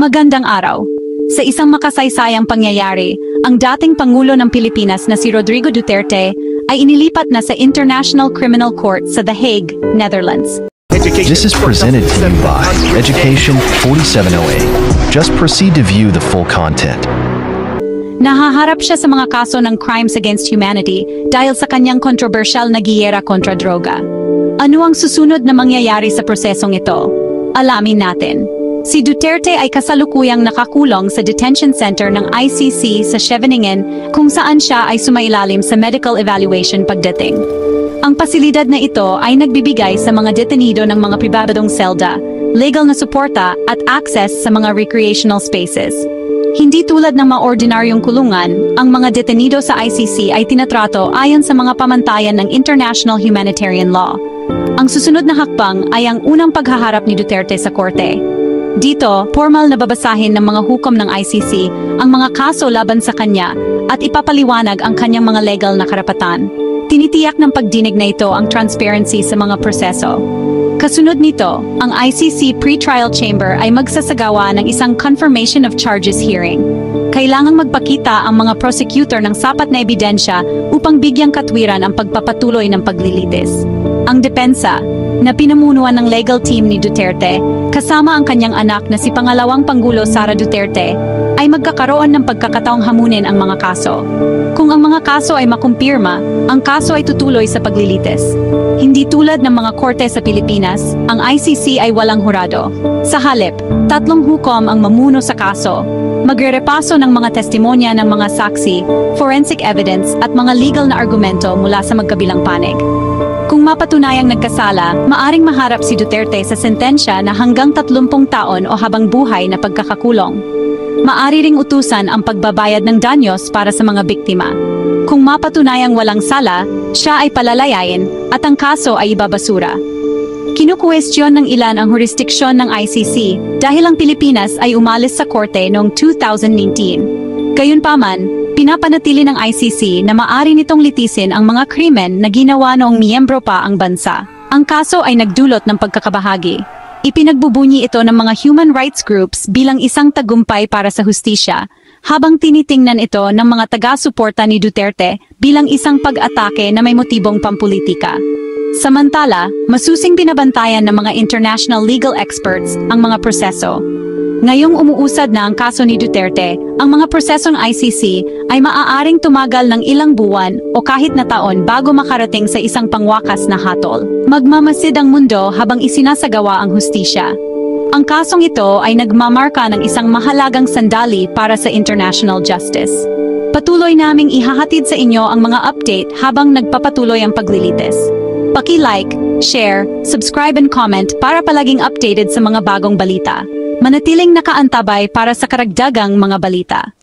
Magandang araw. Sa isang makasaysayang pangyayari, ang dating Pangulo ng Pilipinas na si Rodrigo Duterte ay inilipat na sa International Criminal Court sa The Hague, Netherlands. This is presented to you by Education 4708. Just proceed to view the full content. Nahaharap siya sa mga kaso ng crimes against humanity dahil sa kanyang kontrobersyal na giyera kontra droga. Ano ang susunod na mangyayari sa prosesong ito? Alamin natin. Si Duterte ay kasalukuyang nakakulong sa detention center ng ICC sa Scheveningen kung saan siya ay sumailalim sa medical evaluation pagdating. Ang pasilidad na ito ay nagbibigay sa mga detenido ng mga pribadong selda, legal na suporta at access sa mga recreational spaces. Hindi tulad ng mga ordinaryong kulungan, ang mga detenido sa ICC ay tinatrato ayon sa mga pamantayan ng international humanitarian law. Ang susunod na hakbang ay ang unang paghaharap ni Duterte sa korte. Dito, formal na babasahin ng mga hukom ng ICC ang mga kaso laban sa kanya at ipapaliwanag ang kanyang mga legal na karapatan. Tinitiyak ng pagdinig na ito ang transparency sa mga proseso. Kasunod nito, ang ICC Pre-Trial Chamber ay magsasagawa ng isang confirmation of charges hearing. Kailangang magpakita ang mga prosecutor ng sapat na ebidensya upang bigyang katwiran ang pagpapatuloy ng paglilitis. Ang depensa, na pinamunuan ng legal team ni Duterte, kasama ang kanyang anak na si Pangalawang Pangulo Sara Duterte, ay magkakaroon ng pagkakataong hamunin ang mga kaso. Kung ang mga kaso ay makumpirma, ang kaso ay tutuloy sa paglilitis. Hindi tulad ng mga korte sa Pilipinas, ang ICC ay walang hurado. Sa halip, 3 hukom ang mamuno sa kaso. Magrerepaso ng mga testimonya ng mga saksi, forensic evidence at mga legal na argumento mula sa magkabilang panig. Kung mapatunayang nagkasala, maaring maharap si Duterte sa sentensya na hanggang 30 taon o habang buhay na pagkakakulong. Maari ring utusan ang pagbabayad ng danyos para sa mga biktima. Kung mapatunayang walang sala, siya ay palalayain at ang kaso ay ibabasura. Kinukwestiyon ng ilan ang jurisdiksyon ng ICC dahil ang Pilipinas ay umalis sa korte noong 2019. Gayunpaman, pinapanatili ng ICC na maari nitong litisin ang mga krimen na ginawa noong miyembro pa ang bansa. Ang kaso ay nagdulot ng pagkakabahagi. Ipinagbubunyi ito ng mga human rights groups bilang isang tagumpay para sa hustisya, habang tinitingnan ito ng mga taga-suporta ni Duterte bilang isang pag-atake na may motibong pampulitika. Samantala, masusing binabantayan ng mga international legal experts ang mga proseso. Ngayong umuusad na ang kaso ni Duterte, ang mga prosesong ICC ay maaaring tumagal ng ilang buwan o kahit na taon bago makarating sa isang pangwakas na hatol. Magmamasid ang mundo habang isinasagawa ang hustisya. Ang kasong ito ay nagmamarka ng isang mahalagang sandali para sa international justice. Patuloy naming ihahatid sa inyo ang mga update habang nagpapatuloy ang paglilitis. Paki-like, share, subscribe and comment para palaging updated sa mga bagong balita. Manatiling nakaantabay para sa karagdagang mga balita.